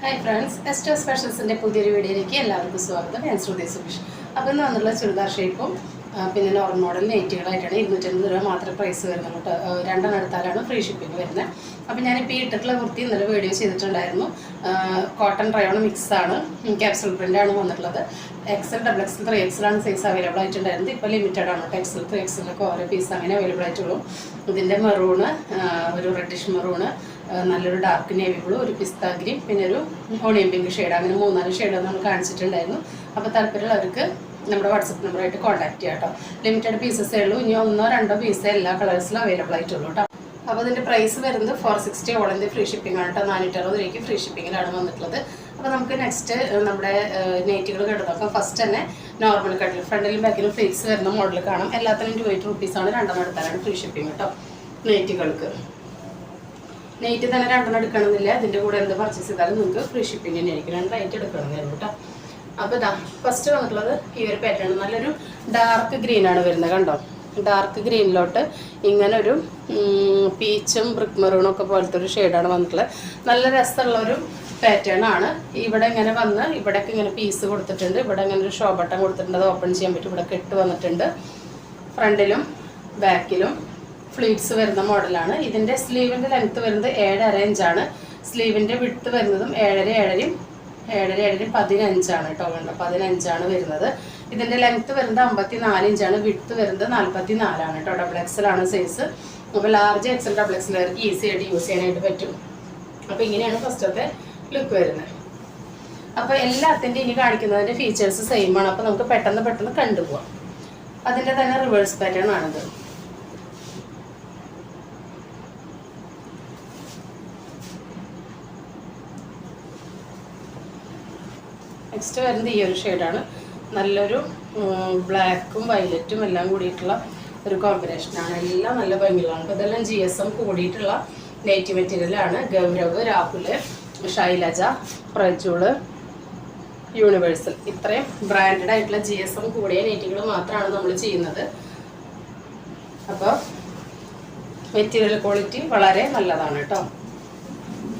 Hi friends, Esto സ്പെഷ്യൽസിൻ്റെ പുതിയൊരു വീഡിയോയിലേക്ക് എല്ലാവർക്കും സ്വാഗതം. ഞാൻ ശ്രുതി സുബീഷ്. അപ്പോൾ ഇന്ന് വന്നുള്ള ചുരിദാർ ഷേപ്പും പിന്നെ നോർമൽ മോഡൽ നെറ്റുകളായിട്ടാണ് 250 രൂപ മാത്രമേ പ്രൈസ് വരുന്നുള്ളൂ കേട്ടോ. രണ്ടെണ്ണം എടുത്താലാണ് ഫ്രീ ഷിപ്പിംഗ് വരുന്നത്. അപ്പോൾ ഞാനിപ്പോൾ ഈ ഇട്ടിട്ടുള്ള കുർത്തി ഇന്നലെ വീഡിയോ ചെയ്തിട്ടുണ്ടായിരുന്നു. കോട്ടൺ റയോൺ മിക്സാണ്, ക്യാപ്സൂൾ പ്രിൻ്റാണ് വന്നിട്ടുള്ളത്. XL, XXL, 3XL ആണ് സൈസ് അവൈലബിൾ ആയിട്ടുണ്ടായിരുന്നത്. ഇപ്പോൾ ലിമിറ്റഡ് ആണ് കേട്ടോ. XL, 3XL ഒക്കെ ഓരോ പീസ് അങ്ങനെ അവൈലബിൾ ആയിട്ടുള്ളൂ. ഇതിൻ്റെ മെറൂണ്, ഒരു റെഡിഷ് മെറൂണ്, നല്ലൊരു ഡാർക്ക് നേവി ബ്ലൂ, ഒരു പിസ്ത ഗ്രീൻ, പിന്നെ ഒരു ഓണിയൻ പിങ്ക് ഷെയ്ഡ്, അങ്ങനെ 3-4 ഷെയ്ഡ് നമ്മൾ കാണിച്ചിട്ടുണ്ടായിരുന്നു. അപ്പോൾ താല്പര്യമുള്ളവർക്ക് നമ്മുടെ വാട്സപ്പ് നമ്പറായിട്ട് കോൺടാക്ട് ചെയ്യാം കേട്ടോ. ലിമിറ്റഡ് പീസസേ ഉള്ളൂ. ഇനി 1-2 പീസേ എല്ലാ കളേഴ്സിലും അവൈലബിൾ ആയിട്ടുള്ളൂ കേട്ടോ. അപ്പോൾ അതിൻ്റെ പ്രൈസ് വരുന്നത് 460 ഓൾ ഇന്ത്യ ഫ്രീ ഷിപ്പിംഗ് ആണ് കേട്ടോ. 460 രൂപയ്ക്ക് ഫ്രീ ഷിപ്പിങ്ങിലാണ് വന്നിട്ടുള്ളത്. അപ്പോൾ നമുക്ക് നെക്സ്റ്റ് നമ്മുടെ നെറ്റുകൾ കണ്ടു നോക്കാം. ഫസ്റ്റ് തന്നെ നോർമൽ കട്ടിൽ ഫ്രണ്ടിലും ബാക്കിലും ഫ്ലീറ്റ്സ് വരുന്ന മോഡൽ കാണാം. എല്ലാത്തിനും 280 റുപ്പീസാണ്. 2 എടുത്താലാണ് ഫ്രീ ഷിപ്പിംഗ് കേട്ടോ. നെറ്റുകൾക്ക് നെറ്റ് തന്നെ 2 എടുക്കണമെന്നില്ല. ഇതിൻ്റെ കൂടെ എന്ത് പർച്ചേസ് ചെയ്താലും നിങ്ങൾക്ക് ഫ്രീ ഷിപ്പിംഗ് തന്നെ ആയിരിക്കും. 2 നൈറ്റ് എടുക്കണമെന്നായിരുന്നു കേട്ടോ. അപ്പോൾ ഇതാ ഫസ്റ്റ് വന്നിട്ടുള്ളത് ഈ ഒരു പാറ്റേൺ, നല്ലൊരു ഡാർക്ക് ഗ്രീനാണ് വരുന്നത്. കണ്ടോ, ഡാർക്ക് ഗ്രീനിലോട്ട് ഇങ്ങനെ ഒരു പീച്ചും ബ്രിക്ക് മെറൂണും ഒക്കെ പോലത്തെ ഒരു ഷെയ്ഡാണ് വന്നിട്ടുള്ളത്. നല്ല രസമുള്ളൊരു പാറ്റേൺ ആണ്. ഇവിടെ ഇങ്ങനെ വന്ന് ഇവിടേക്ക് ഇങ്ങനെ പീസ് കൊടുത്തിട്ടുണ്ട്. ഇവിടെ ഇങ്ങനെ ഒരു ഷോ ബട്ടൺ കൊടുത്തിട്ടുണ്ട്, അത് ഓപ്പൺ ചെയ്യാൻ പറ്റും. ഇവിടെ കെട്ട് വന്നിട്ടുണ്ട്. ഫ്രണ്ടിലും ബാക്കിലും ഫ്ലീറ്റ്സ് വരുന്ന മോഡലാണ്. ഇതിൻ്റെ സ്ലീവിൻ്റെ ലെങ്ത്ത് വരുന്നത് 7.5 ഇഞ്ചാണ്. സ്ലീവിൻ്റെ വിഡ്ത്ത് വരുന്നതും 7.5 15 കേട്ടോ. കണ്ടോ, 15 വരുന്നത്. ഇതിൻ്റെ ലെങ്ത്ത് വരുന്നത് 54 ഇഞ്ചാണ്. വിഡ്ത്ത് വരുന്നത് 44 കേട്ടോ. XXL ആണ് സൈസ്. അപ്പോൾ large XL, XXL work easy ആയിട്ട് യൂസ് ചെയ്യാനായിട്ട് പറ്റും. അപ്പോൾ ഇങ്ങനെയാണ് ഫസ്റ്റത്തെ ലുക്ക് വരുന്നത്. അപ്പോൾ എല്ലാത്തിൻ്റെ ഇനി കാണിക്കുന്നതിൻ്റെ ഫീച്ചേഴ്സ് സെയിം ആണ്. അപ്പോൾ നമുക്ക് പെട്ടെന്ന് കണ്ടുപോകാം. അതിൻ്റെ തന്നെ റിവേഴ്സ് പാറ്റേൺ ആണിത്. നെക്സ്റ്റ് വരുന്നത് ഈ ഒരു ഷെയ്ഡാണ്. നല്ലൊരു ബ്ലാക്കും വയലറ്റും എല്ലാം കൂടിയിട്ടുള്ള ഒരു കോമ്പിനേഷനാണ്. എല്ലാം നല്ല ഭംഗികളാണ്. അപ്പോൾ ഇതെല്ലാം GSM കൂടിയിട്ടുള്ള നെറ്റ് മെറ്റീരിയലാണ്. ഗൗരവ്, രാഹുൽ, ശൈലജ, പ്രജുള്, യൂണിവേഴ്സൽ, ഇത്രയും ബ്രാൻഡഡ് ആയിട്ടുള്ള GSM കൂടിയ നെറ്റുകൾ മാത്രമാണ് നമ്മൾ ചെയ്യുന്നത്. അപ്പോൾ മെറ്റീരിയൽ ക്വാളിറ്റി വളരെ നല്ലതാണ് കേട്ടോ.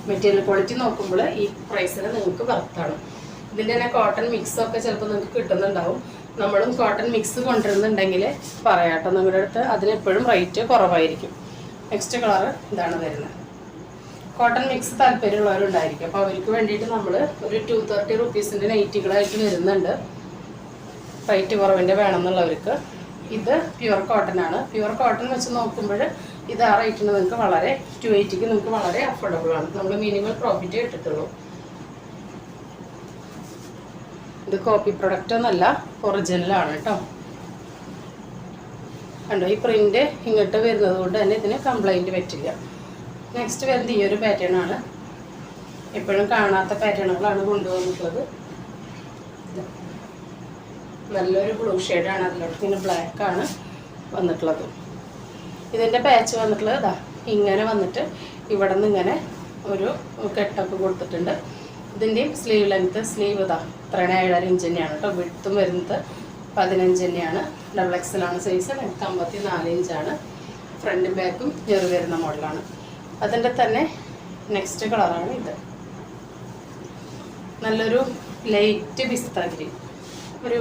മെറ്റീരിയൽ ക്വാളിറ്റി നോക്കുമ്പോൾ ഈ പ്രൈസിന് നിങ്ങൾക്ക് വർത്താണ്. ഇതിൻ്റെ തന്നെ കോട്ടൺ മിക്സൊക്കെ ചിലപ്പോൾ നിങ്ങൾക്ക് കിട്ടുന്നുണ്ടാവും. നമ്മളും കോട്ടൺ മിക്സ് കൊണ്ടുവരുന്നുണ്ടെങ്കിൽ പറയാം കേട്ടോ. നിങ്ങളുടെ അടുത്ത് അതിനെപ്പോഴും റേറ്റ് കുറവായിരിക്കും. നെക്സ്റ്റ് കളർ ഇതാണ് വരുന്നത്. കോട്ടൺ മിക്സ് താല്പര്യമുള്ളവരുണ്ടായിരിക്കും. അപ്പോൾ അവർക്ക് വേണ്ടിയിട്ട് നമ്മൾ ഒരു 230 റുപ്പീസിൻ്റെ നൈറ്റികളായിട്ട് വരുന്നുണ്ട്. റേറ്റ് കുറവിൻ്റെ വേണമെന്നുള്ളവർക്ക്. ഇത് പ്യുവർ കോട്ടൺ ആണ്. പ്യുവർ കോട്ടൺ വെച്ച് നോക്കുമ്പോൾ ഇത് ആ റേറ്റിന് നിങ്ങൾക്ക് വളരെ 280ക്ക് നിങ്ങൾക്ക് വളരെ അഫോർഡബിൾ ആണ്. നമ്മൾ മിനിമം പ്രോഫിറ്റ് കിട്ടത്തുള്ളൂ. ഇത് കോപ്പി പ്രൊഡക്റ്റ് ഒന്നല്ല, ഒറിജിനലാണ് കേട്ടോ. കണ്ടോ, ഈ പ്രിന്റ് ഇങ്ങോട്ട് വരുന്നത് കൊണ്ട് തന്നെ ഇതിന് കംപ്ലൈൻറ്റ് പറ്റില്ല. നെക്സ്റ്റ് വരുന്നത് ഈ ഒരു പാറ്റേൺ ആണ്. എപ്പോഴും കാണാത്ത പാറ്റേണുകളാണ് കൊണ്ടുവന്നിട്ടുള്ളത്. നല്ലൊരു ബ്ലൂ ഷെയ്ഡാണ്. അതിലോട്ട് പിന്നെ ബ്ലാക്ക് ആണ് വന്നിട്ടുള്ളത്. ഇതിൻ്റെ പാച്ച് വന്നിട്ടുള്ളത് ഇതാ ഇങ്ങനെ വന്നിട്ട് ഇവിടെ നിന്ന് ഇങ്ങനെ ഒരു കെട്ടപ്പ് കൊടുത്തിട്ടുണ്ട്. ഇതിൻ്റെയും സ്ലീവ് ലെങ്ത്ത്, സ്ലീവ് ഇതാ 7.5 ഇഞ്ച് തന്നെയാണ് കേട്ടോ. വിഡ്ത്തും വരുന്നത് 15 തന്നെയാണ്. XXL ആണ് സൈസ്. ലെങ്ത്ത് 54 ഇഞ്ചാണ്. ഫ്രണ്ടും ബാക്കും ഞെറി വരുന്ന മോഡലാണ്. അതിൻ്റെ തന്നെ നെക്സ്റ്റ് കളറാണ് ഇത്. നല്ലൊരു ലൈറ്റ് പിസ്ത ഗ്രീൻ, ഒരു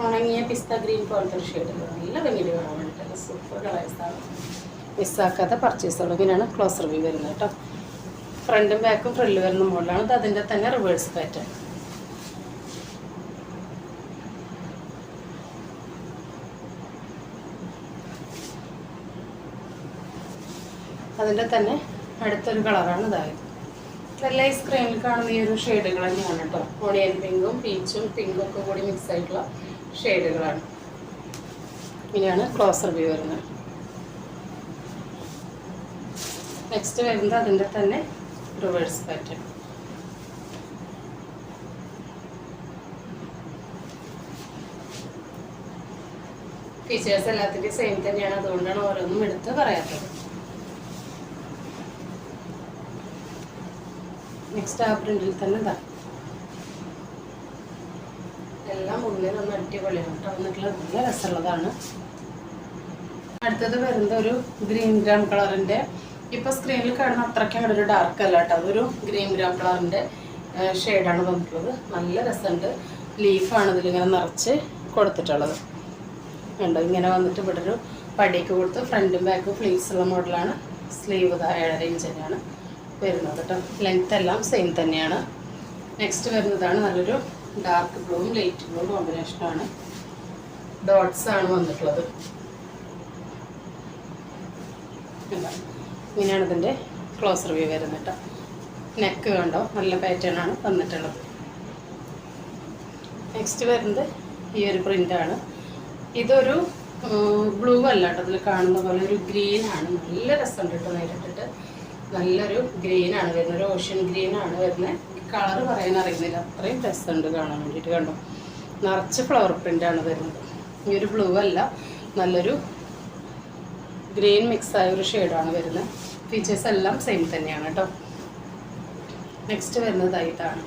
ഉണങ്ങിയ പിസ്ത ഗ്രീൻ പോലത്തെ ഒരു ഷെയ്ഡ്. നല്ല ഭംഗിയിൽ കാണാൻ വേണ്ടിയിട്ടല്ല, സൂപ്പർ കളേഴ്സാണ്. മിസ്സാക്കാത്ത പർച്ചേസുകൾ. ഇങ്ങനെയാണ് ക്ലോസ് റിവ്യൂ വരുന്നത് കേട്ടോ. ഫ്രണ്ടും ബാക്കും ഫ്രില്ല് വരുന്ന മോഡലാണ്. ഇത് അതിൻ്റെ തന്നെ റിവേഴ്സ് പാറ്റേൺ. അതിൻ്റെ തന്നെ അടുത്തൊരു കളറാണ് ഇതായത്. എല്ലാ ഈ സ്ക്രീനിൽ കാണുന്ന ഈ ഒരു ഷെയ്ഡുകൾ തന്നെയാണ് കേട്ടോ. ഓണിയൻ പിങ്കും പീച്ചും പിങ്കും ഒക്കെ കൂടി മിക്സ് ആയിട്ടുള്ള ഷെയ്ഡുകളാണ്. ഇങ്ങനെയാണ് ക്ലോസ് റിവ്യൂ വരുന്നത്. നെക്സ്റ്റ് വരുന്നത് അതിൻ്റെ തന്നെ റിവേഴ്സ് പാറ്റേൺ. ഫീച്ചേഴ്സ് എല്ലാത്തിൻ്റെയും സെയിം തന്നെയാണ്. അതുകൊണ്ടാണ് ഓരോന്നും എടുത്ത് പറയാത്തത്. നെക്സ്റ്റ് ആ പ്രിന്റിൽ തന്നെ ഇതാ എല്ലാം ഉള്ളിൽ ഒന്ന് അടിപൊളിയാണ് കേട്ടോ. വന്നിട്ടുള്ളത് നല്ല രസമുള്ളതാണ്. അടുത്തത് വരുന്നത് ഒരു ഗ്രീൻ ഗ്രാം കളറിൻ്റെ, ഇപ്പോൾ സ്ക്രീനിൽ കാണുന്ന അത്രയ്ക്കും ഒരു ഡാർക്ക് അല്ല കേട്ടോ. അതൊരു ഗ്രീൻ ഗ്രാം കളറിൻ്റെ ഷെയ്ഡാണ് വന്നിട്ടുള്ളത്. നല്ല രസമുണ്ട്. ലീഫാണ് ഇതിലിങ്ങനെ നിറച്ച് കൊടുത്തിട്ടുള്ളത്. കണ്ടോ, ഇങ്ങനെ വന്നിട്ട് ഇവിടെ ഒരു പടിയൊക്കെ കൊടുത്ത് ഫ്രണ്ടും ബാക്കും ഫ്ലീവ്സ് ഉള്ള മോഡലാണ്. സ്ലീവ് 7.5 ഇഞ്ച് തന്നെയാണ് വരുന്നത് കേട്ടോ. ലെങ്ത് എല്ലാം സെയിം തന്നെയാണ്. നെക്സ്റ്റ് വരുന്നതാണ് നല്ലൊരു ഡാർക്ക് ബ്ലൂവും ലൈറ്റ് ബ്ലൂ കോമ്പിനേഷനാണ്. ഡോട്ട്സ് ആണ് വന്നിട്ടുള്ളത്. ഇങ്ങനെയാണ് ഇതിൻ്റെ ക്ലോസ് റിവ്യൂ വരുന്നത് കേട്ടോ. നെക്ക് കണ്ടോ, നല്ല പാറ്റേൺ ആണ് വന്നിട്ടുള്ളത്. നെക്സ്റ്റ് വരുന്നത് ഈ ഒരു പ്രിൻ്റാണ്. ഇതൊരു ബ്ലൂ അല്ല കേട്ടോ, അതിൽ കാണുന്ന പോലെ ഒരു ഗ്രീനാണ്. നല്ല രസമുണ്ട് കേട്ടോ. നേരിട്ടിട്ട് നല്ലൊരു ഗ്രീനാണ് വരുന്നത്. ഒരു ഓഷ്യൻ ഗ്രീനാണ് വരുന്നത്. കളർ പറയാൻ അറിയുന്നില്ല, അത്രയും രസമുണ്ട് കാണാൻ വേണ്ടിയിട്ട്. കണ്ടോ, നിറച്ച് ഫ്ലവർ പ്രിൻ്റാണ് വരുന്നത്. ഈ ഒരു ബ്ലൂ അല്ല, നല്ലൊരു ഗ്രീൻ മിക്സായ ഒരു ഷെയ്ഡാണ് വരുന്നത്. ഫീച്ചേഴ്സ് എല്ലാം സെയിം തന്നെയാണ് കേട്ടോ. നെക്സ്റ്റ് വരുന്നത് ഇതാണ്.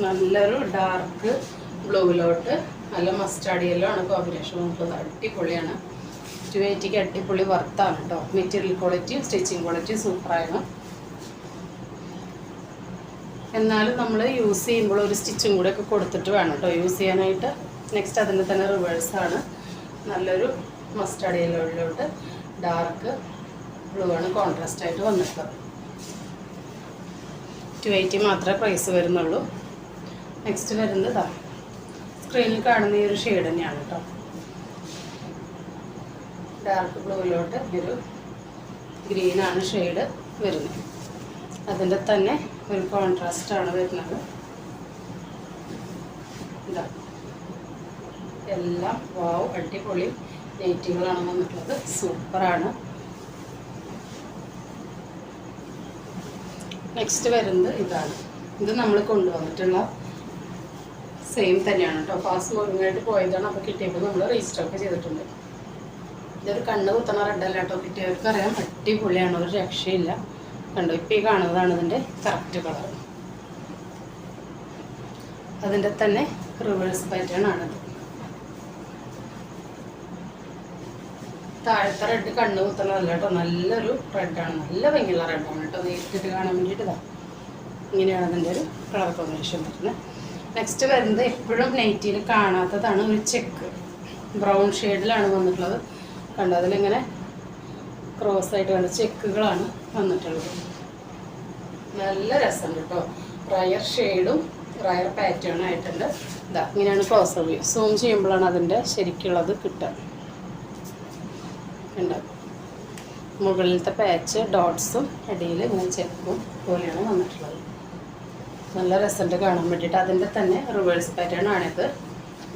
നല്ലൊരു ഡാർക്ക് ബ്ലൂവിലോട്ട് നല്ല മസ്റ്റാർഡ് യെല്ലോ ആണ് കോമ്പിനേഷൻ വന്നിട്ടുള്ളത്. അടിപൊളിയാണ്. 280ക്ക് അടിപൊളി വർത്താണ് കേട്ടോ. മെറ്റീരിയൽ ക്വാളിറ്റിയും സ്റ്റിച്ചിങ് ക്വാളിറ്റിയും സൂപ്പറാണ്. എന്നാലും നമ്മൾ യൂസ് ചെയ്യുമ്പോൾ ഒരു സ്റ്റിച്ചും കൂടെ ഒക്കെ കൊടുത്തിട്ട് വേണം കേട്ടോ യൂസ് ചെയ്യാനായിട്ട്. നെക്സ്റ്റ് അതിൻ്റെ തന്നെ റിവേഴ്സാണ്. നല്ലൊരു മസ്റ്റാർഡ് യെല്ലോയിലോട്ട് ഡാർക്ക് ബ്ലൂ ആണ് കോൺട്രാസ്റ്റ് ആയിട്ട് വന്നിട്ടുള്ളത്. 280 മാത്രമേ പ്രൈസ് വരുന്നുള്ളൂ. നെക്സ്റ്റ് വരുന്നത് സ്ക്രീനിൽ കാണുന്ന ഈ ഒരു ഷെയ്ഡ് തന്നെയാണ് കേട്ടോ. ഡാർക്ക് ബ്ലൂവിലോട്ട് ഒരു ഗ്രീനാണ് ഷെയ്ഡ് വരുന്നത്. അതിൻ്റെ തന്നെ ഒരു കോൺട്രാസ്റ്റാണ് വരുന്നത്. ഇതാ എല്ലാം വാവ് അടിപൊളി നൈറ്റികളാണ് വന്നിട്ടുള്ളത്. സൂപ്പറാണ്. നെക്സ്റ്റ് വരുന്നത് ഇതാണ്. ഇത് നമ്മൾ കൊണ്ടുവന്നിട്ടുള്ള സെയിം തന്നെയാണ് കേട്ടോ. ഫാസ്റ്റ് മൂവിങ് ആയിട്ട് പോയതാണ്. അപ്പോൾ കിട്ടിയപ്പോൾ നമ്മൾ റീസ്റ്റോക്ക് ചെയ്തിട്ടുണ്ട്. ഇതൊരു കണ്ണ് കുത്തണ റെഡല്ല കേട്ടോ. കിട്ടിയവർക്ക് അറിയാം, അടിപൊളിയാണ്, ഒരു രക്ഷയില്ല. കണ്ടോ, ഇപ്പോൾ ഈ കാണുന്നതാണ് ഇതിൻ്റെ കറക്റ്റ് കളർ. അതിൻ്റെ തന്നെ റിവേഴ്സ് പാറ്റേൺ ആണിത്. താഴത്തെ റെഡ് കണ്ണ് കുത്തണതല്ല കേട്ടോ, നല്ലൊരു റെഡാണ്. നല്ല ഭംഗിയുള്ള റെഡാണ് കേട്ടോ. നേരിട്ടിട്ട് കാണാൻ വേണ്ടിയിട്ട് ഇതാ ഇങ്ങനെയാണ് അതിൻ്റെ ഒരു കളർ കോമ്പിനേഷൻ വരുന്നത്. നെക്സ്റ്റ് വരുന്നത് എപ്പോഴും നൈറ്റിയിൽ കാണാത്തതാണ്. ഒരു ചെക്ക് ബ്രൗൺ ഷെയ്ഡിലാണ് വന്നിട്ടുള്ളത്. കണ്ടോ, അതിലിങ്ങനെ ക്രോസ് ആയിട്ട് കണ്ട ചെക്കുകളാണ് വന്നിട്ടുള്ളത്. നല്ല രസമുണ്ട് കേട്ടോ. റയർ ഷെയ്ഡും റയർ പാറ്റേൺ ആയിട്ടുണ്ട്. ഇതാ ഇങ്ങനെയാണ് ക്ലോസ് റിവ്യൂ. സൂം ചെയ്യുമ്പോഴാണ് അതിൻ്റെ ശരിക്കുള്ളത് കിട്ടുക. ഉണ്ട് മുകളിലത്തെ പാച്ച് ഡോട്ട്സും അടിയിൽ ഇങ്ങനെ ചെക്കും പോലെയാണ് വന്നിട്ടുള്ളത്. നല്ല രസമുണ്ട് കാണാൻ വേണ്ടിയിട്ട്. അതിൻ്റെ തന്നെ റിവേഴ്സ് പാറ്റേൺ ആണിത്.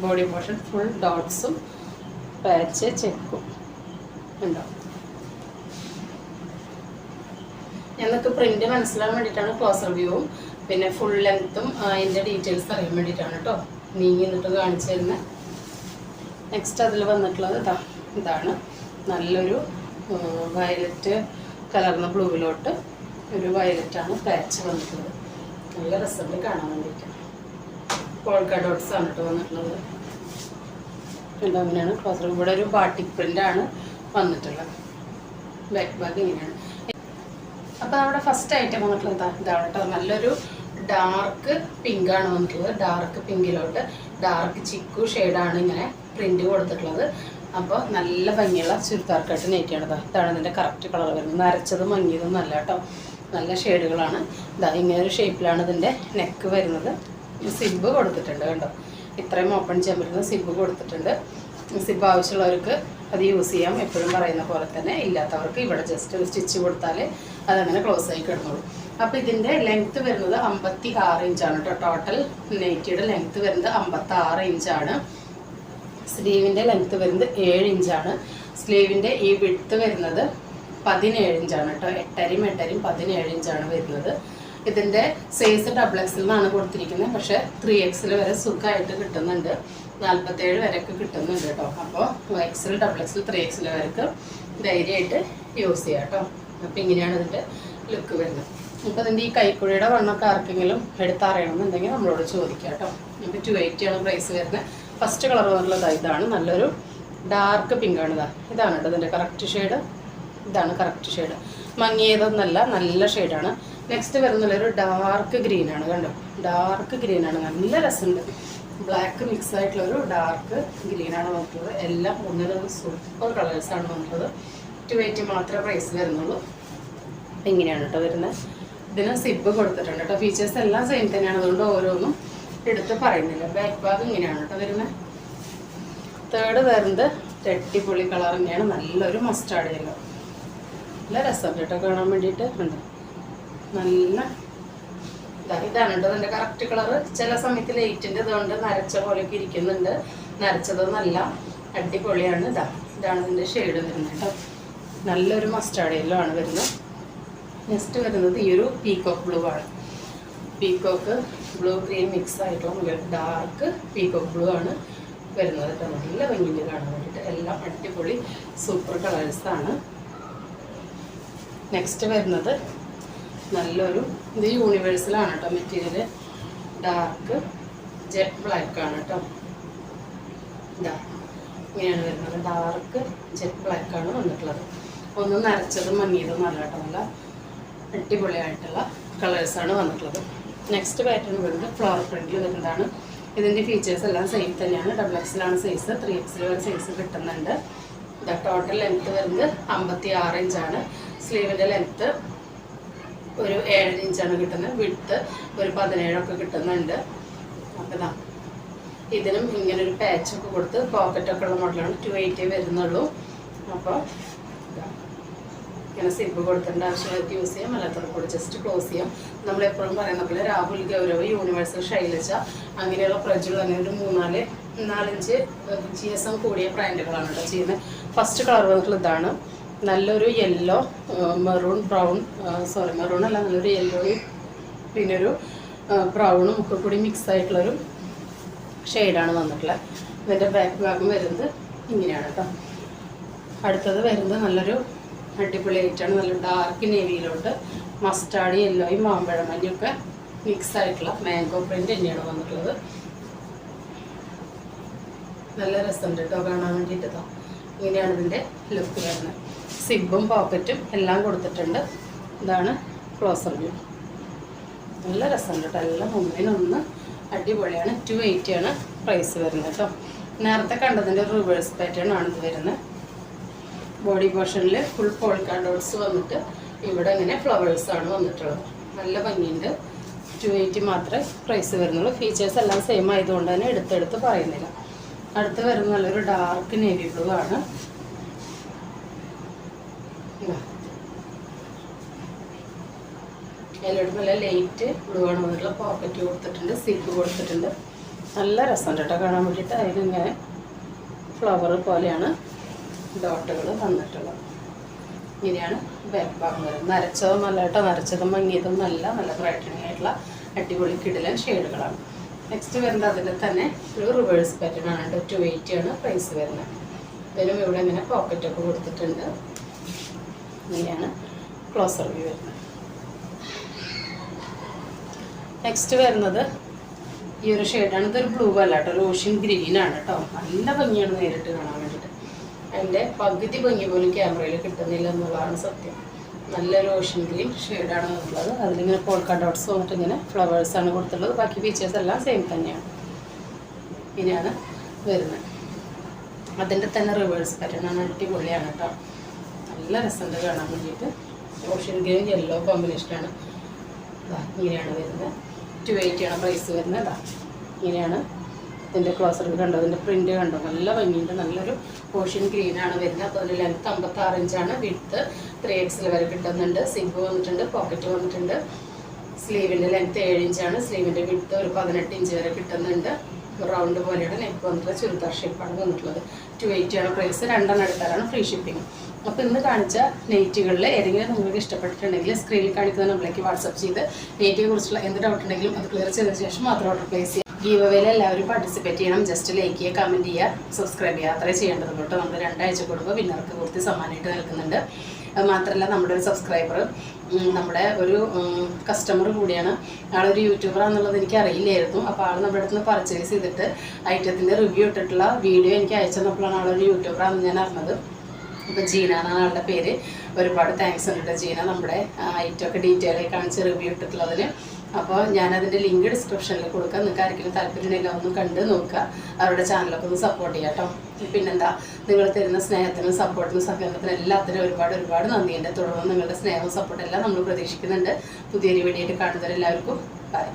ബോഡി പോർഷൻ ഫുൾ ഡോട്ട്സും പാച്ച് ചെക്കും ഉണ്ടാവും. ഞങ്ങൾക്ക് പ്രിൻ്റ് മനസ്സിലാൻ വേണ്ടിയിട്ടാണ് ക്ലോസ് റിവ്യൂവും പിന്നെ ഫുൾ ലെങ്ത്തും അതിൻ്റെ ഡീറ്റെയിൽസ് അറിയാൻ വേണ്ടിയിട്ടാണ് കേട്ടോ നീങ്ങി നിന്നിട്ട് കാണിച്ചു തരുന്നത്. നെക്സ്റ്റ് അതിൽ വന്നിട്ടുള്ളത് ഇതാണ്. നല്ലൊരു വയലറ്റ് കലർന്ന ബ്ലൂവിലോട്ട് ഒരു വയലറ്റാണ് പാച്ച് വന്നിട്ടുള്ളത്. നല്ല രസമുണ്ട് കാണാൻ വേണ്ടിയിട്ട്. പോൾക്ക ഡോട്ട്സ് ആണ് കേട്ടോ വന്നിട്ടുള്ളത്. പിന്നെ അങ്ങനെയാണ് ക്ലോസ് റിവ്യൂ. ഇവിടെ ഒരു ബാട്ടിക് പ്രിൻ്റാണ് വന്നിട്ടുള്ളത്. ബാക്ക് ബാഗ് ഇങ്ങനെയാണ്. അപ്പോൾ നമ്മുടെ ഫസ്റ്റ് ഐറ്റം വന്നിട്ടുള്ളത് ഇതാണ് കേട്ടോ. നല്ലൊരു ഡാർക്ക് പിങ്കാണ് വന്നിട്ടുള്ളത്. ഡാർക്ക് പിങ്കിലോട്ട് ഡാർക്ക് ചിക്കു ഷെയ്ഡാണ് ഇങ്ങനെ പ്രിൻ്റ് കൊടുത്തിട്ടുള്ളത്. അപ്പോൾ നല്ല ഭംഗിയുള്ള ചുരിദാർക്കായിട്ട് നെയ്റ്റാണ്. ഇതാണ് ഇതിൻ്റെ കറക്റ്റ് കളർ വരുന്നത്. നരച്ചതും മങ്ങിയതും നല്ല കേട്ടോ. നല്ല ഷെയ്ഡുകളാണ്. ഇതാ ഇങ്ങനെ ഒരു ഷേപ്പിലാണ് ഇതിൻ്റെ നെക്ക് വരുന്നത്. സിബ് കൊടുത്തിട്ടുണ്ട് കണ്ടോ. ഇത്രയും ഓപ്പൺ ചെയ്യാൻ പറ്റുന്ന സിബ് കൊടുത്തിട്ടുണ്ട്. സിബ് ആവശ്യമുള്ളവർക്ക് അത് യൂസ് ചെയ്യാം. എപ്പോഴും പറയുന്ന പോലെ തന്നെ. ഇല്ലാത്തവർക്ക് ഇവിടെ ജസ്റ്റ് ഒരു സ്റ്റിച്ച് കൊടുത്താൽ അതങ്ങനെ ക്ലോസ് ആയി കിടന്നോളൂ. അപ്പോൾ ഇതിൻ്റെ ലെങ്ത്ത് വരുന്നത് 56 ഇഞ്ചാണ് കേട്ടോ. ടോട്ടൽ നൈറ്റിയുടെ ലെങ്ത്ത് വരുന്നത് 56 ഇഞ്ചാണ്. സ്ലീവിൻ്റെ ലെങ്ത്ത് വരുന്നത് 7 ഇഞ്ചാണ്. സ്ലീവിൻ്റെ ഈ വിഡ്ത്ത് വരുന്നത് 17 ഇഞ്ചാണ് കേട്ടോ. 8.5 8.5 17 ഇഞ്ചാണ് വരുന്നത്. ഇതിൻ്റെ സൈസ് XXL എന്നാണ് കൊടുത്തിരിക്കുന്നത്. പക്ഷേ 3XL വരെ സുഖമായിട്ട് കിട്ടുന്നുണ്ട്. 47 വരെയൊക്കെ കിട്ടുന്നുണ്ട് കേട്ടോ. അപ്പോൾ XL XXL 3XL വരെയൊക്കെ ധൈര്യമായിട്ട് യൂസ് ചെയ്യാം കേട്ടോ. അപ്പോൾ ഇങ്ങനെയാണ് ഇതിൻ്റെ ലുക്ക് വരുന്നത്. അപ്പോൾ ഇതിൻ്റെ ഈ കൈക്കുഴിയുടെ വണ്ണമൊക്കെ ആർക്കെങ്കിലും എടുത്തറിയണമെന്നുണ്ടെങ്കിൽ നമ്മളോട് ചോദിക്കാം കേട്ടോ. അപ്പോൾ 280 ആണ് പ്രൈസ് വരുന്നത്. ഫസ്റ്റ് കളർ വന്നിട്ടുള്ളത് ഇതാണ്. നല്ലൊരു ഡാർക്ക് പിങ്കാണ്. ഇതാണ് കേട്ടോ ഇതിൻ്റെ കറക്റ്റ് ഷെയ്ഡ്. ഇതാണ് കറക്റ്റ് ഷെയ്ഡ്. മങ്ങിയതൊന്നല്ല, നല്ല ഷെയ്ഡാണ്. നെക്സ്റ്റ് വരുന്നുള്ളൊരു ഡാർക്ക് ഗ്രീനാണ്, കണ്ടോ ഡാർക്ക് ഗ്രീനാണ്, നല്ല രസമുണ്ട്. ബ്ലാക്ക് മിക്സ് ആയിട്ടുള്ളൊരു ഡാർക്ക് ഗ്രീനാണ് വന്നിട്ടുള്ളത്. എല്ലാം ഒന്നിനൊരു സൂപ്പർ കളേഴ്സാണ് വന്നിട്ടുള്ളത്. 280 മാത്രമേ പ്രൈസ് വരുന്നുള്ളൂ. ഇങ്ങനെയാണ് കേട്ടോ വരുന്നത്. ഇതിന് സിബ് കൊടുത്തിട്ടുണ്ട് കേട്ടോ. ഫീച്ചേഴ്സ് എല്ലാം സെയിം തന്നെയാണ്, അതുകൊണ്ട് ഓരോന്നും എടുത്ത് പറയുന്നില്ല. ബാക്ക് ഭാഗം ഇങ്ങനെയാണ് കേട്ടോ വരുന്നത്. തേർഡ് വരുന്നത് അടിപൊളി കളർ തന്നെയാണ്, നല്ലൊരു മസ്റ്റാർഡ് യെല്ലോ. നല്ല രസമുണ്ട് കേട്ടോ കാണാൻ വേണ്ടിയിട്ട്. ഉണ്ട് നല്ല ഇതാണ് കേട്ടോ അതിൻ്റെ കറക്റ്റ് കളറ്. ചില സമയത്ത് ലൈറ്റിൻ്റെ ഇതുകൊണ്ട് നരച്ച പോലെയൊക്കെ ഇരിക്കുന്നുണ്ട്, നരച്ചതൊന്നല്ല, അടിപൊളിയാണ്. ഇതാണ് ഇതിൻ്റെ ഷെയ്ഡ് വരുന്നത് കേട്ടോ. നല്ലൊരു മസ്റ്റാർഡ് യെല്ലോ ആണ് വരുന്നത്. നെക്സ്റ്റ് വരുന്നത് ഈ ഒരു പീകോക്ക് ബ്ലൂ ആണ്. പീകോക്ക് ബ്ലൂ ഗ്രീൻ മിക്സ് ആയിട്ടുള്ള ഡാർക്ക് പീകോക്ക് ബ്ലൂ ആണ് വരുന്നത് കേട്ടോ. നല്ല ഭംഗിയിൽ കാണാൻ വേണ്ടിയിട്ട് എല്ലാം അടിപൊളി സൂപ്പർ കളേഴ്സാണ്. നെക്സ്റ്റ് വരുന്നത് നല്ലൊരു ഇത് യൂണിവേഴ്സലാണ് കേട്ടോ മെറ്റീരിയൽ. ഡാർക്ക് ജെറ്റ് ബ്ലാക്ക് ആണ് കേട്ടോ. ഇങ്ങനെയാണ് വരുന്നത്. ഡാർക്ക് ജെറ്റ് ബ്ലാക്ക് ആണ് വന്നിട്ടുള്ളത്. ഒന്നും നരച്ചതും മങ്ങിയതും നല്ല കേട്ടോ, നല്ല അടിപൊളിയായിട്ടുള്ള കളേഴ്സാണ് വന്നിട്ടുള്ളത്. നെക്സ്റ്റ് പാറ്റേൺ വരുന്നത് ഫ്ലോർ പ്രിൻറ്റിൽ വരുന്നതാണ്. ഇതിൻ്റെ ഫീച്ചേഴ്സ് എല്ലാം സെയിം തന്നെയാണ്. XXL സൈസ്, 3XL വരെ സൈസ് കിട്ടുന്നുണ്ട്. ടോട്ടൽ ലെങ്ത്ത് വരുന്നത് 56 ഇഞ്ചാണ്. സ്ലീവിൻ്റെ ലെങ്ത്ത് ഒരു 7 ഇഞ്ചാണ് കിട്ടുന്നത്. വിഡ്ത്ത് ഒരു 17 കിട്ടുന്നുണ്ട്. അപ്പോൾ ഇതിനും ഇങ്ങനൊരു പാച്ചൊക്കെ കൊടുത്ത് പോക്കറ്റൊക്കെ ഉള്ള മോഡലാണ്. 280 വരുന്നുള്ളൂ. അപ്പോൾ ഇങ്ങനെ സിബ് കൊടുത്തിട്ടുണ്ട്. ആവശ്യമായിട്ട് യൂസ് ചെയ്യാം, അല്ലാത്തവർക്ക് കൂടെ ജസ്റ്റ് ക്ലോസ് ചെയ്യാം. നമ്മളെപ്പോഴും പറയുന്ന പോലെ രാഹുൽ, ഗൗരവ്, യൂണിവേഴ്സൽ, ശൈലജ അങ്ങനെയുള്ള പ്രജുൾ അങ്ങനെ ഒരു 4-5 GSM കൂടിയ ബ്രാൻഡുകളാണ് കേട്ടോ ചെയ്യുന്നത്. ഫസ്റ്റ് കളർ വന്നിട്ടുള്ള ഇതാണ്. നല്ലൊരു യെല്ലോ, മെറൂൺ, മെറൂൺ അല്ല, നല്ലൊരു യെല്ലോയും പിന്നെ ഒരു ബ്രൗണും ഒക്കെ കൂടി മിക്സ് ആയിട്ടുള്ളൊരു ഷെയ്ഡാണ് വന്നിട്ടുള്ളത്. ഇതിൻ്റെ ബാക്ക് ഭാഗം വരുന്നത് ഇങ്ങനെയാണ് കേട്ടോ. അടുത്തത് വരുന്നത് നല്ലൊരു അടിപൊളിയായിട്ടാണ്. നല്ല ഡാർക്ക് നേവിയിലോട്ട് മസ്റ്റാർഡ് യെല്ലോയും മാമ്പഴമഞ്ഞൊക്കെ മിക്സ് ആയിട്ടുള്ള മാംഗോ പ്രിൻ്റ് തന്നെയാണ് വന്നിട്ടുള്ളത്. നല്ല രസമുണ്ട് കേട്ടോ കാണാൻ വേണ്ടിയിട്ട്. ഇങ്ങനെയാണ് ഇതിൻ്റെ ലുക്ക് വരുന്നത്. സിബും പോക്കറ്റും എല്ലാം കൊടുത്തിട്ടുണ്ട്. ഇതാണ് ക്ലോസർ വ്യൂ. നല്ല രസമുണ്ട് കേട്ടോ. എല്ലാം ഒന്നിനൊന്ന് അടിപൊളിയാണ്. 280 ആണ് പ്രൈസ് വരുന്നത് കേട്ടോ. നേരത്തെ കണ്ടതിൻ്റെ റിവേഴ്സ് പാറ്റേൺ ആണ് ഇത് വരുന്നത്. ബോഡി പോർഷനിൽ ഫുൾ പോൾക്ക ഡോട്ട്സ് വന്നിട്ട് ഇവിടെ ഇങ്ങനെ ഫ്ലവേഴ്സാണ് വന്നിട്ടുള്ളത്. നല്ല ഭംഗിയുണ്ട്. 280 മാത്രമേ പ്രൈസ് വരുന്നുള്ളൂ. ഫീച്ചേഴ്സ് എല്ലാം സെയിം ആയതുകൊണ്ട് തന്നെ എടുത്തെടുത്ത് പറയുന്നില്ല. അടുത്ത് വരുന്ന നല്ലൊരു ഡാർക്ക് നേവി ബ്ലൂ ആണ്. എല്ലാവരും നല്ല ലൈറ്റ് ബ്ലൂ ആണ് വന്നിട്ടുള്ള. പോക്കറ്റ് കൊടുത്തിട്ടുണ്ട്, സിപ്പ് കൊടുത്തിട്ടുണ്ട്. നല്ല രസമുണ്ട് കേട്ടോ കാണാൻ വേണ്ടിയിട്ട്. അതിലിങ്ങനെ ഫ്ലവർ പോലെയാണ് ഡോട്ടുകൾ വന്നിട്ടുള്ളത്. ഇങ്ങനെയാണ് ബാക്ക് ഭാഗം വരുന്നത്. നരച്ചതും നല്ല കേട്ടോ, നരച്ചതും മങ്ങിയതും നല്ല ബ്രൈറ്റനിങ് ആയിട്ടുള്ള അടിപൊളി കിടിലൻ ഷെയ്ഡുകളാണ്. നെക്സ്റ്റ് വരുന്നത് അതിൽ തന്നെ ഒരു റിവേഴ്സ് പാറ്റേൺ ആണ്. 280 ആണ് പ്രൈസ് വരുന്നത്. ഇതിലും ഇവിടെ ഇങ്ങനെ പോക്കറ്റൊക്കെ കൊടുത്തിട്ടുണ്ട്. ഇങ്ങനെയാണ് ക്ലോസർ വ്യൂ വരുന്നത്. നെക്സ്റ്റ് വരുന്നത് ഈ ഒരു ഷെയ്ഡാണ്. ഇതൊരു ബ്ലൂ അല്ല കേട്ടോ, ഒരു ഓഷ്യൻ ഗ്രീനാണ് കേട്ടോ. നല്ല ഭംഗിയാണ് നേരിട്ട് കാണാൻ വേണ്ടിയിട്ട്. അതിൻ്റെ പകുതി ഭംഗി പോലും ക്യാമറയിൽ കിട്ടുന്നില്ല എന്നുള്ളതാണ് സത്യം. നല്ലൊരു ഓഷ്യൻ ഗ്രീൻ ഷെയ്ഡാണ് വന്നിട്ടുള്ളത്. അതിലിങ്ങനെ പോൾക്ക ഡോട്ട്സ് വന്നിട്ട് ഇങ്ങനെ ഫ്ലവേഴ്സാണ് കൊടുത്തിട്ടുള്ളത്. ബാക്കി ഫീച്ചേഴ്സ് എല്ലാം സെയിം തന്നെയാണ്. ഇങ്ങനെയാണ് വരുന്നത്. അതിൻ്റെ തന്നെ റിവേഴ്സ് പാറ്റേൺ ആണ്. അടിപൊളിയാണ് കേട്ടോ. നല്ല രസമുണ്ട് കാണാൻ വേണ്ടിയിട്ട്. ഓഷ്യൻ ഗ്രീൻ യെല്ലോ കോമ്പിനേഷനാണ്. ഇങ്ങനെയാണ് വരുന്നത്. 280 ആണ് പ്രൈസ് വരുന്നത്. ഇങ്ങനെയാണ് ഇതിൻ്റെ ക്ലോസർ കണ്ടോ, ഇതിൻ്റെ പ്രിൻ്റ് കണ്ടോ, നല്ല ഭംഗിയുണ്ട്. നല്ലൊരു ഓഷ്യൻ ഗ്രീനാണ് വരുന്നത്. അപ്പോൾ അതിൻ്റെ ലെങ്ത്ത് 56 ഇഞ്ചാണ്. വിഡ്ത്ത് 3XL വരെ കിട്ടുന്നുണ്ട്. സിബ് വന്നിട്ടുണ്ട്, പോക്കറ്റ് വന്നിട്ടുണ്ട്. സ്ലീവിൻ്റെ ലെങ്ത്ത് 7 ഇഞ്ചാണ്. സ്ലീവിൻ്റെ വിഡ്ത്ത് ഒരു 18 ഇഞ്ച് വരെ കിട്ടുന്നുണ്ട്. റൗണ്ട് പോലെയാണ് നെക്ക് വന്നിട്ടുള്ള ചുരിദാർ ഷേപ്പാണ് വന്നിട്ടുള്ളത്. 280 ആണ് പ്രൈസ്. 2 എടുത്താലാണ് free shipping. അപ്പോൾ ഇന്ന് കാണിച്ച നെയ്റ്റുകളിൽ ഏതെങ്കിലും നിങ്ങൾക്ക് ഇഷ്ടപ്പെട്ടിട്ടുണ്ടെങ്കിൽ സ്ക്രീനിൽ കാണിക്കുന്ന നമ്പറിലേക്ക് വാട്സപ്പ് ചെയ്ത് നെയ്റ്റിനെ കുറിച്ചുള്ള എന്ത് ഡൗട്ട് ഉണ്ടെങ്കിലും അത് ക്ലിയർ ചെയ്തതിന് ശേഷം മാത്രം ഓർഡർ പ്ലേസ് ചെയ്യുക. ഗീവ് അവേയിൽ എല്ലാവരും പാർട്ടിസിപ്പേറ്റ് ചെയ്യണം. ജസ്റ്റ് ലൈക്ക് ചെയ്യുക, കമൻറ്റ് ചെയ്യുക, സബ്സ്ക്രൈബ് ചെയ്യുക, അത്രേ ചെയ്യേണ്ടതുള്ളൂ കേട്ടോ. നമ്മൾ 2 ആഴ്ച കൂടുമ്പോൾ വിന്നർക്ക് കുർത്തി സമ്മാനമായിട്ട് നൽകുന്നുണ്ട്. മാത്രമല്ല നമ്മുടെ ഒരു സബ്സ്ക്രൈബർ നമ്മുടെ ഒരു കസ്റ്റമർ കൂടിയാണ്. ആളൊരു യൂട്യൂബറാണെന്നുള്ളത് എനിക്ക് അറിയില്ലായിരുന്നു. അപ്പോൾ ആൾ നമ്മുടെ അടുത്ത് നിന്ന് പർച്ചേസ് ചെയ്തിട്ട് ഐറ്റത്തിൻ്റെ റിവ്യൂ ഇട്ടിട്ടുള്ള വീഡിയോ എനിക്ക് അയച്ചു തന്നപ്പോഴാണ് ആളൊരു യൂട്യൂബറാണെന്ന് ഞാൻ അറിഞ്ഞത്. അപ്പോൾ ജീന എന്നാണ് ആളുടെ പേര്. ഒരുപാട് താങ്ക്സ് ഉണ്ട് ജീന, നമ്മുടെ ഐറ്റമൊക്കെ ഡീറ്റെയിൽ ആയി കാണിച്ച് റിവ്യൂ ഇട്ടിട്ടുള്ളതിന്. അപ്പോൾ ഞാനതിൻ്റെ ലിങ്ക് ഡിസ്ക്രിപ്ഷനിൽ കൊടുക്കാം. നിങ്ങൾക്ക് ആർക്കെങ്കിലും താല്പര്യമില്ല ഒന്ന് കണ്ട് നോക്കുക, അവരുടെ ചാനലൊക്കെ ഒന്ന് സപ്പോർട്ട് ചെയ്യാം കേട്ടോ. പിന്നെന്താ, നിങ്ങൾ തരുന്ന സ്നേഹത്തിനും സപ്പോർട്ടിനും സഹകരണത്തിനും എല്ലാത്തിനും ഒരുപാട് നന്ദിയുണ്ട്. തുടർന്ന് നിങ്ങളുടെ സ്നേഹവും സപ്പോർട്ടും എല്ലാം നമ്മൾ പ്രതീക്ഷിക്കുന്നുണ്ട്. പുതിയൊരു വീഡിയോ ആയിട്ട് കാണുന്നവരെല്ലാവർക്കും ബൈ.